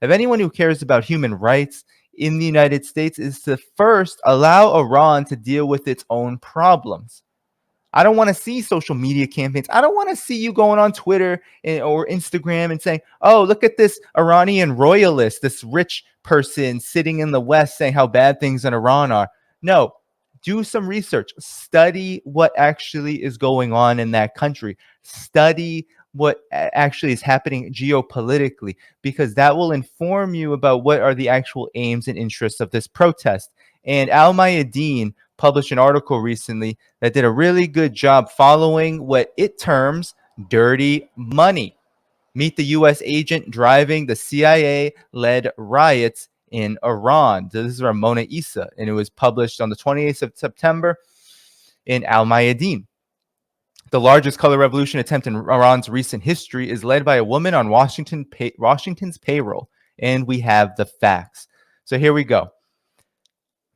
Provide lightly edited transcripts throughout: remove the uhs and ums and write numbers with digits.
of anyone who cares about human rights in the United States is to first allow Iran to deal with its own problems. I don't want to see social media campaigns. I don't want to see you going on Twitter or Instagram and saying, oh, look at this Iranian royalist, this rich person sitting in the West saying how bad things in Iran are. No, do some research. Study what actually is going on in that country. Study what actually is happening geopolitically, because that will inform you about what are the actual aims and interests of this protest. And Al Mayadeen published an article recently that did a really good job following what it terms dirty money. Meet the U.S. agent driving the CIA-led riots in Iran. This is Ramona Issa, and it was published on the 28th of September in Al Mayadeen. The largest color revolution attempt in Iran's recent history is led by a woman on Washington's payroll, and we have the facts. So here we go.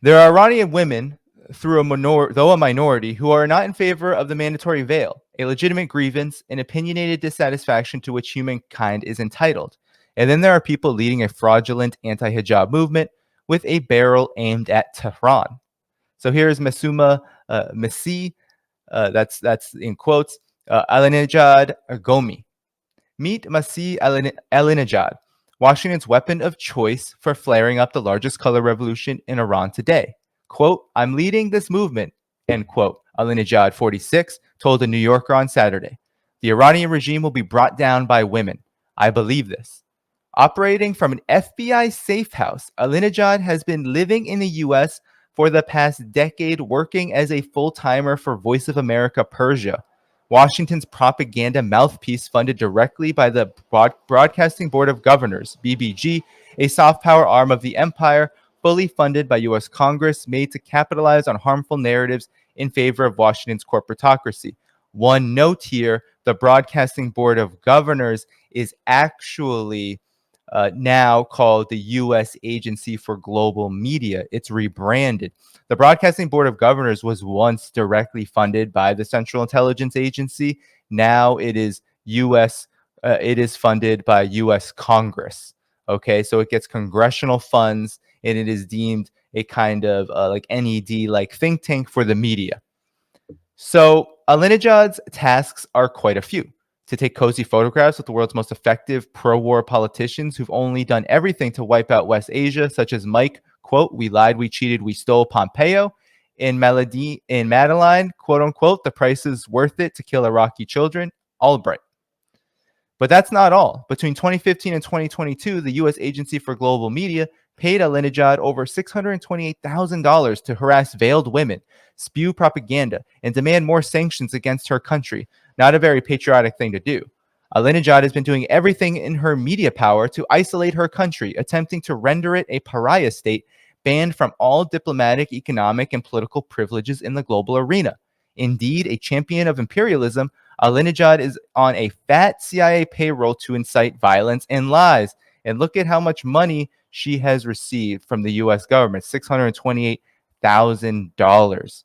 There are Iranian women, though a minority, who are not in favor of the mandatory veil, a legitimate grievance, an opinionated dissatisfaction to which humankind is entitled. And then there are people leading a fraudulent anti-hijab movement with a barrel aimed at Tehran. So here's Masuma Masih, that's in quotes, Alinejad Gomi. Meet Masih Alinejad, Washington's weapon of choice for flaring up the largest color revolution in Iran today. Quote, I'm leading this movement, end quote, Alinejad, 46, told the New Yorker on Saturday. The Iranian regime will be brought down by women. I believe this. Operating from an FBI safe house, Alinejad has been living in the U.S. for the past decade, working as a full-timer for Voice of America Persia, Washington's propaganda mouthpiece funded directly by the Broadcasting Board of Governors, BBG, a soft power arm of the empire, fully funded by U.S. Congress, made to capitalize on harmful narratives in favor of Washington's corporatocracy. One note here, the Broadcasting Board of Governors is actually now called the U.S. Agency for Global Media. It's rebranded. The Broadcasting Board of Governors was once directly funded by the Central Intelligence Agency. Now it is U.S. It is funded by U.S. Congress. Okay, so it gets congressional funds, and it is deemed a kind of like NED, like think tank for the media. So Alinejad's tasks are quite a few. To take cozy photographs with the world's most effective pro-war politicians who've only done everything to wipe out West Asia, such as Mike, quote, we lied, we cheated, we stole, Pompeo, in Madeline, quote unquote, the price is worth it to kill Iraqi children, Albright. But that's not all. Between 2015 and 2022, the U.S. Agency for Global Media paid Alinejad over $628,000 to harass veiled women, spew propaganda, and demand more sanctions against her country. Not a very patriotic thing to do. Alinejad has been doing everything in her media power to isolate her country, attempting to render it a pariah state, banned from all diplomatic, economic, and political privileges in the global arena. Indeed, a champion of imperialism, Alinejad is on a fat CIA payroll to incite violence and lies. And look at how much money she has received from the U.S. government, $628,000.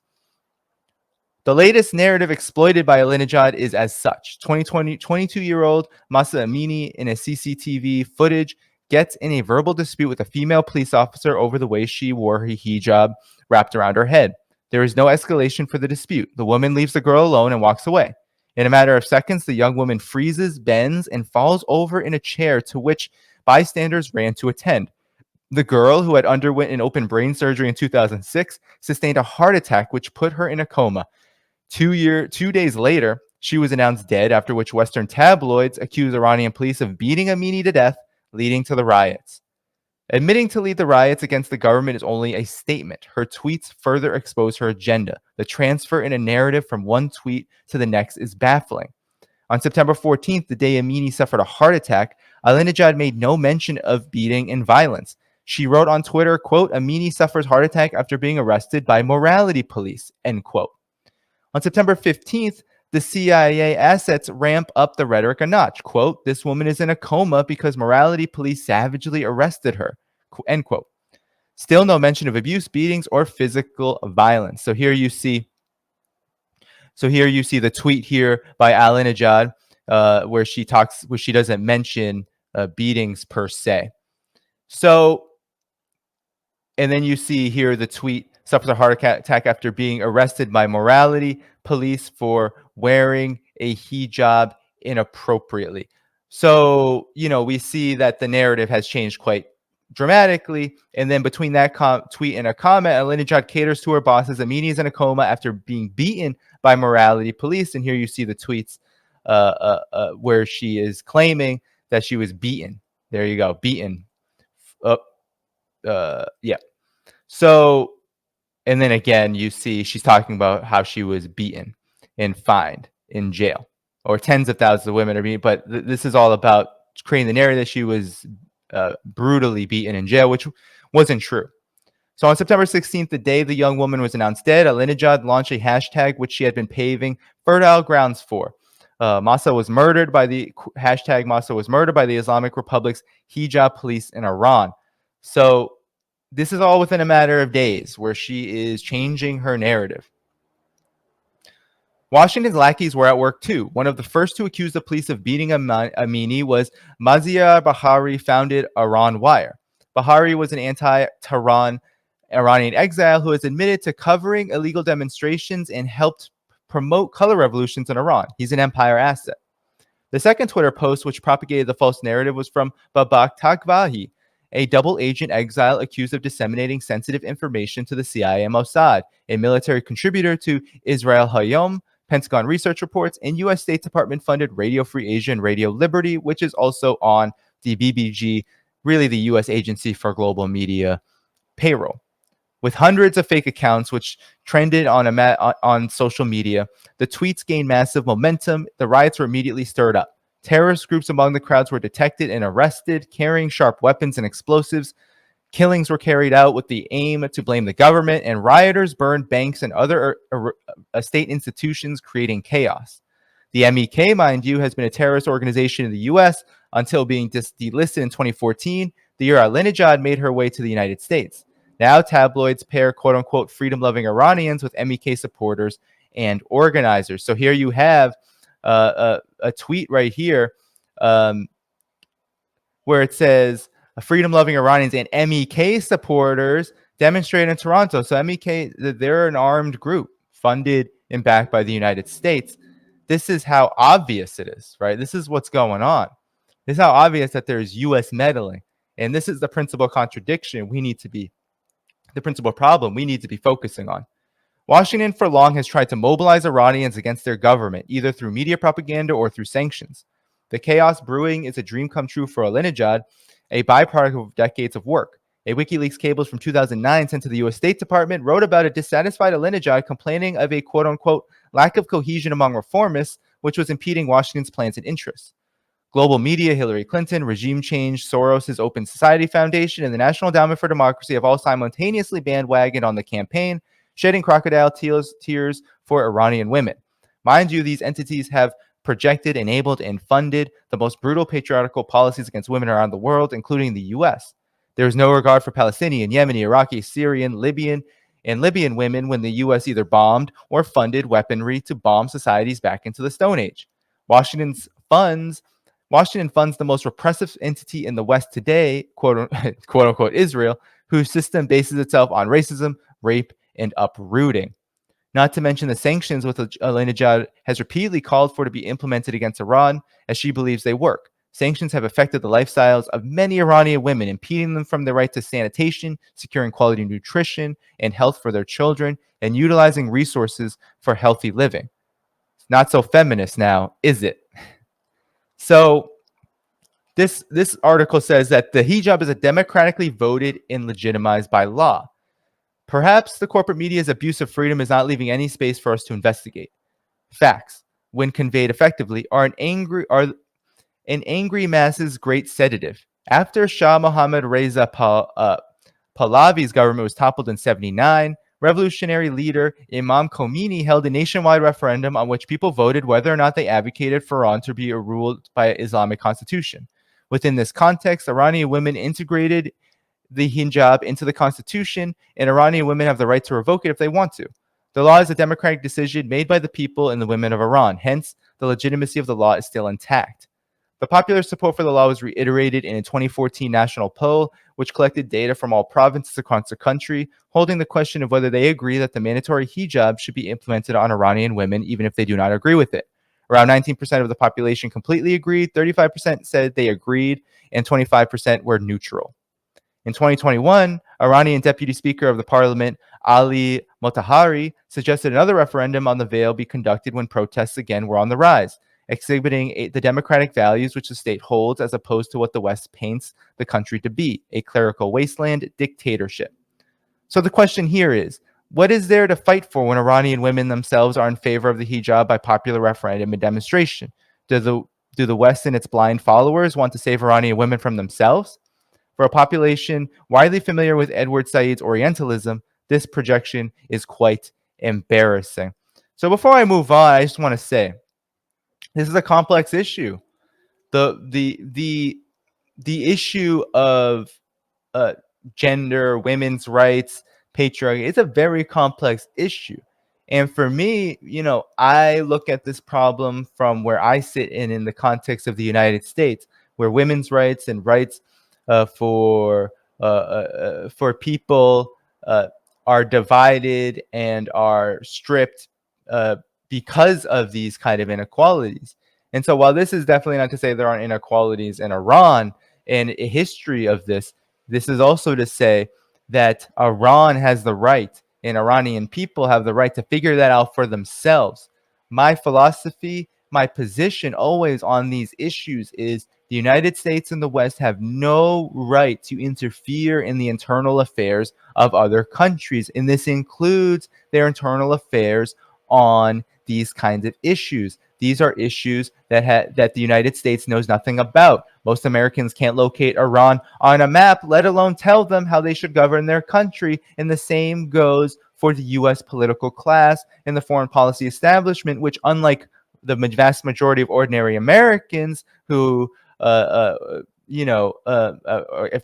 The latest narrative exploited by Alinejad is as such. 22-year-old Masa Amini in a CCTV footage gets in a verbal dispute with a female police officer over the way she wore her hijab wrapped around her head. There is no escalation for the dispute. The woman leaves the girl alone and walks away. In a matter of seconds, the young woman freezes, bends, and falls over in a chair to which bystanders ran to attend. The girl, who had underwent an open brain surgery in 2006, sustained a heart attack which put her in a coma. 2 days later, she was announced dead, after which Western tabloids accused Iranian police of beating Amini to death, leading to the riots. Admitting to lead the riots against the government is only a statement. Her tweets further expose her agenda. The transfer in a narrative from one tweet to the next is baffling. On September 14th, the day Amini suffered a heart attack, Alinejad made no mention of beating and violence. She wrote on Twitter, quote, Amini suffers heart attack after being arrested by morality police, end quote. On September 15th, the CIA assets ramp up the rhetoric a notch. Quote, this woman is in a coma because morality police savagely arrested her, end quote. Still no mention of abuse, beatings, or physical violence. So here you see the tweet here by Alinejad, where she doesn't mention beatings per se. So, and then you see here the tweet suffers a heart attack after being arrested by morality police for wearing a hijab inappropriately. So, we see that the narrative has changed quite dramatically. And then between that tweet and a comment, Alinejad caters to her bosses. Amini is in a coma after being beaten by morality police. And here you see the tweets where she is claiming that she was beaten. There you go, beaten. Yeah. So, and then again, you see she's talking about how she was beaten and fined in jail, or tens of thousands of women are being. But this is all about creating the narrative that she was brutally beaten in jail, which wasn't true. So on September 16th, the day the young woman was announced dead, Alinejad launched a hashtag which she had been paving fertile grounds for. Masa was murdered by the hashtag Masa was murdered by the Islamic Republic's hijab police in Iran. So this is all within a matter of days where she is changing her narrative. Washington's lackeys were at work too. One of the first to accuse the police of beating Amini was Mazia Bahari, founded Iran Wire. Bahari was an anti-Tehran Iranian exile who has admitted to covering illegal demonstrations and helped promote color revolutions in Iran. He's an empire asset. The second Twitter post, which propagated the false narrative, was from Babak Takvahi, a double agent exile accused of disseminating sensitive information to the CIA and Mossad, a military contributor to Israel Hayom, Pentagon research reports, and U.S. State Department-funded Radio Free Asia and Radio Liberty, which is also on the BBG, really the U.S. Agency for Global Media payroll. With hundreds of fake accounts which trended on social media, the tweets gained massive momentum. The riots were immediately stirred up. Terrorist groups among the crowds were detected and arrested, carrying sharp weapons and explosives. Killings were carried out with the aim to blame the government, and rioters burned banks and other state institutions, creating chaos. The MEK, mind you, has been a terrorist organization in the U.S. until being delisted in 2014, the year Alinejad made her way to the United States. Now tabloids pair quote-unquote freedom-loving Iranians with MEK supporters and organizers. So here you have a tweet right here where it says freedom-loving Iranians and MEK supporters demonstrate in Toronto. So MEK, they're an armed group funded and backed by the United States. This is how obvious it is, right? This is what's going on. This is how obvious that there's U.S. meddling. And this is the principal contradiction the principal problem we need to be focusing on. Washington for long has tried to mobilize Iranians against their government, either through media propaganda or through sanctions. The chaos brewing is a dream come true for Alinejad, a byproduct of decades of work. A WikiLeaks cables from 2009 sent to the U.S. State Department wrote about a dissatisfied Alinejad complaining of a quote-unquote lack of cohesion among reformists, which was impeding Washington's plans and interests. Global media, Hillary Clinton, regime change, Soros' Open Society Foundation, and the National Endowment for Democracy have all simultaneously bandwagoned on the campaign, shedding crocodile tears for Iranian women. Mind you, these entities have projected, enabled, and funded the most brutal patriarchal policies against women around the world, including the U.S. There is no regard for Palestinian, Yemeni, Iraqi, Syrian, Libyan women when the U.S. either bombed or funded weaponry to bomb societies back into the Stone Age. Washington funds the most repressive entity in the West today, quote unquote Israel, whose system bases itself on racism, rape, and uprooting. Not to mention the sanctions which Alinejad has repeatedly called for to be implemented against Iran, as she believes they work. Sanctions have affected the lifestyles of many Iranian women, impeding them from their right to sanitation, securing quality nutrition and health for their children, and utilizing resources for healthy living. It's not so feminist now, is it? So this article says that the hijab is a democratically voted and legitimized by law. Perhaps the corporate media's abuse of freedom is not leaving any space for us to investigate. Facts, when conveyed effectively, are an angry masses' great sedative. After Shah Mohammad Reza Pahlavi's government was toppled in 1979, revolutionary leader Imam Khomeini held a nationwide referendum on which people voted whether or not they advocated for Iran to be ruled by an Islamic constitution. Within this context, Iranian women integrated the hijab into the constitution, and Iranian women have the right to revoke it if they want to. The law is a democratic decision made by the people and the women of Iran. Hence, the legitimacy of the law is still intact. The popular support for the law was reiterated in a 2014 national poll, which collected data from all provinces across the country, holding the question of whether they agree that the mandatory hijab should be implemented on Iranian women, even if they do not agree with it. Around 19% of the population completely agreed, 35% said they agreed, and 25% were neutral. In 2021, Iranian Deputy Speaker of the Parliament, Ali Motahari, suggested another referendum on the veil be conducted when protests again were on the rise, exhibiting the democratic values which the state holds as opposed to what the West paints the country to be, a clerical wasteland dictatorship. So the question here is, what is there to fight for when Iranian women themselves are in favor of the hijab by popular referendum and demonstration? Do the West and its blind followers want to save Iranian women from themselves? For a population widely familiar with Edward Said's Orientalism, this projection is quite embarrassing. So before I move on, I just want to say, this is a complex issue. The issue of gender, women's rights, patriarchy, it's a very complex issue. And for me, I look at this problem from where I sit in the context of the United States, where women's rights and rights for people are divided and are stripped because of these kind of inequalities. And so while this is definitely not to say there aren't inequalities in Iran and a history of this, this is also to say that Iran has the right and Iranian people have the right to figure that out for themselves. My philosophy, my position always on these issues is the United States and the West have no right to interfere in the internal affairs of other countries. And this includes their internal affairs on these kinds of issues. These are issues that the United States knows nothing about. Most Americans can't locate Iran on a map, let alone tell them how they should govern their country. And the same goes for the U.S. political class and the foreign policy establishment, which, unlike the vast majority of ordinary Americans who, if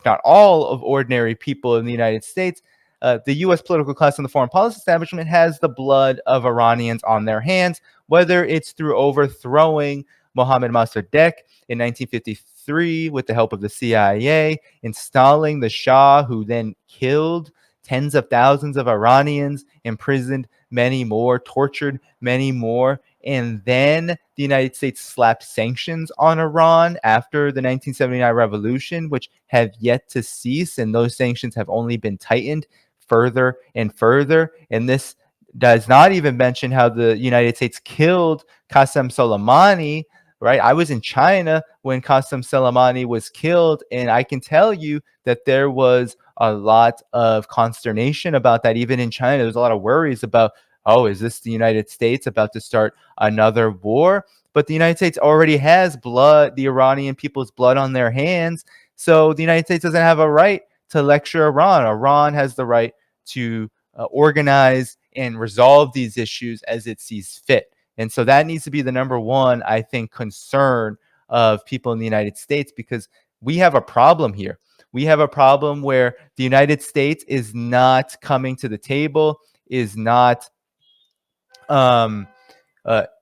not all of ordinary people in the United States, the U.S. political class and the foreign policy establishment has the blood of Iranians on their hands, whether it's through overthrowing Mohammad Mossadegh in 1953 with the help of the CIA, installing the Shah, who then killed tens of thousands of Iranians, imprisoned many more, tortured many more, and then the United States slapped sanctions on Iran after the 1979 revolution, which have yet to cease, and those sanctions have only been tightened further and further. And this does not even mention how the United States killed Qasem Soleimani, right? I was in China when Qasem Soleimani was killed, and I can tell you that there was a lot of consternation about that. Even in China, there's a lot of worries about, oh, is this the United States about to start another war? But the United States already has blood, the Iranian people's blood on their hands. So the United States doesn't have a right to lecture Iran. Iran has the right to organize and resolve these issues as it sees fit. And so that needs to be the number one, I think, concern of people in the United States, because we have a problem here. We have a problem where the United States is not coming to the table, is not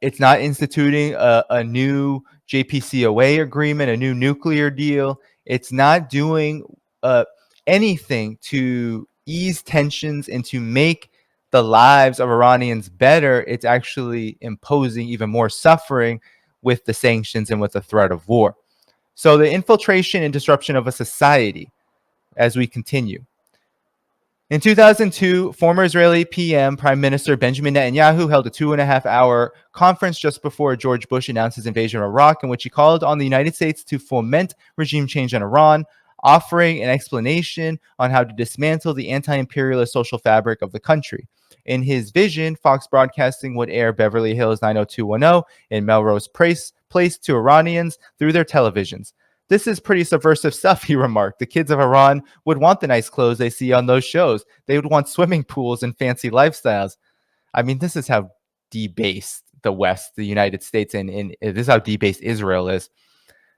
it's not instituting a new JCPOA agreement, a new nuclear deal. It's not doing anything to ease tensions and to make the lives of Iranians better. It's actually imposing even more suffering with the sanctions and with the threat of war. So the infiltration and disruption of a society, as we continue. In 2002, former Israeli PM Prime Minister Benjamin Netanyahu held a 2.5-hour conference just before George Bush announced his invasion of Iraq, in which he called on the United States to foment regime change in Iran, offering an explanation on how to dismantle the anti-imperialist social fabric of the country. In his vision, Fox Broadcasting would air Beverly Hills 90210 and Melrose Place to Iranians through their televisions. This is pretty subversive stuff, he remarked. The kids of Iran would want the nice clothes they see on those shows. They would want swimming pools and fancy lifestyles. I mean, this is how debased the West, the United States, and this is how debased Israel is.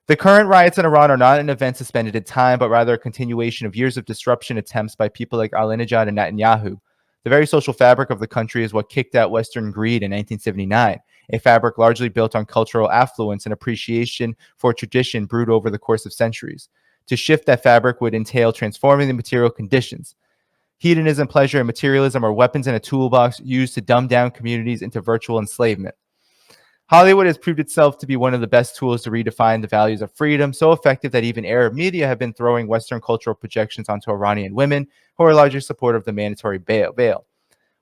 The current riots in Iran are not an event suspended in time, but rather a continuation of years of disruption attempts by people like Ahmadinejad and Netanyahu. The very social fabric of the country is what kicked out Western greed in 1979. a fabric largely built on cultural affluence and appreciation for tradition brewed over the course of centuries. To shift that fabric would entail transforming the material conditions. Hedonism, pleasure, and materialism are weapons in a toolbox used to dumb down communities into virtual enslavement. Hollywood has proved itself to be one of the best tools to redefine the values of freedom, so effective that even Arab media have been throwing Western cultural projections onto Iranian women who are largely supportive of the mandatory bail.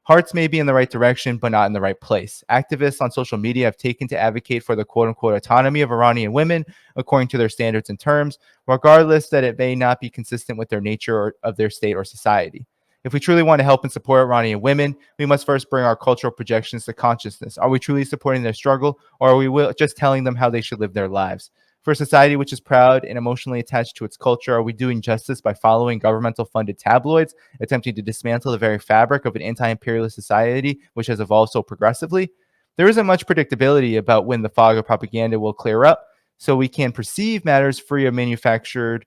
Hearts may be in the right direction, but not in the right place. Activists on social media have taken to advocate for the quote-unquote autonomy of Iranian women according to their standards and terms, regardless that it may not be consistent with their nature or of their state or society. If we truly want to help and support Iranian women, we must first bring our cultural projections to consciousness. Are we truly supporting their struggle, or are we just telling them how they should live their lives? For a society which is proud and emotionally attached to its culture, are we doing justice by following governmental funded tabloids, attempting to dismantle the very fabric of an anti imperialist society which has evolved so progressively? There isn't much predictability about when the fog of propaganda will clear up, so we can perceive matters free of manufactured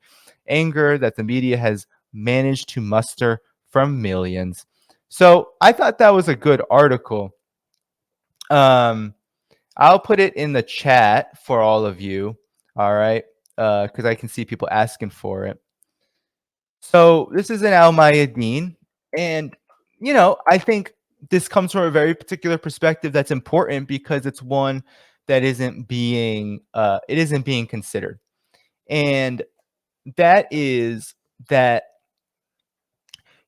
anger that the media has managed to muster from millions. So I thought that was a good article. I'll put it in the chat for all of you. All right. Because I can see people asking for it. So this is an Al Mayadeen. And, I think this comes from a very particular perspective that's important because it's one that isn't being considered. And that is that,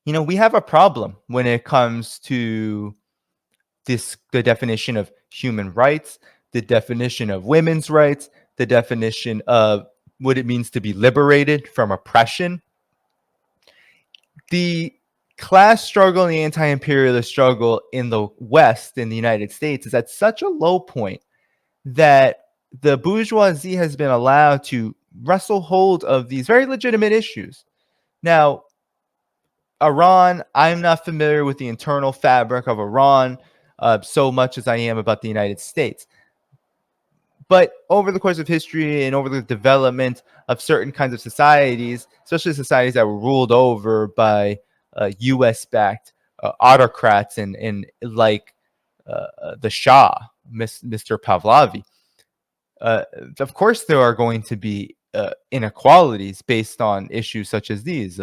we have a problem when it comes to the definition of human rights, the definition of women's rights, the definition of what it means to be liberated from oppression. The class struggle and the anti-imperialist struggle in the West, in the United States, is at such a low point that the bourgeoisie has been allowed to wrestle hold of these very legitimate issues. Now, Iran, I'm not familiar with the internal fabric of Iran so much as I am about the United States. But over the course of history and over the development of certain kinds of societies, especially societies that were ruled over by U.S.-backed autocrats and like the Shah, Mr. Pahlavi, of course there are going to be inequalities based on issues such as these.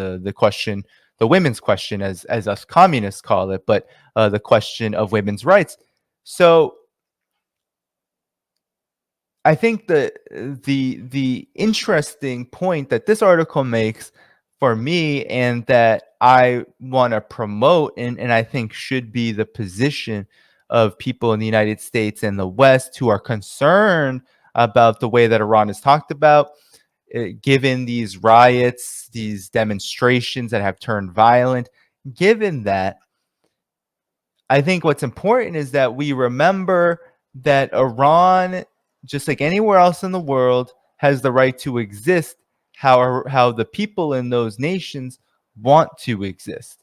The women's question, as us communists call it, but the question of women's rights. So I think the interesting point that this article makes for me, and that I want to promote, and I think should be the position of people in the United States and the West who are concerned about the way that Iran is talked about, given these riots, these demonstrations that have turned violent. Given that, I think what's important is that we remember that Iran, just like anywhere else in the world, has the right to exist how the people in those nations want to exist.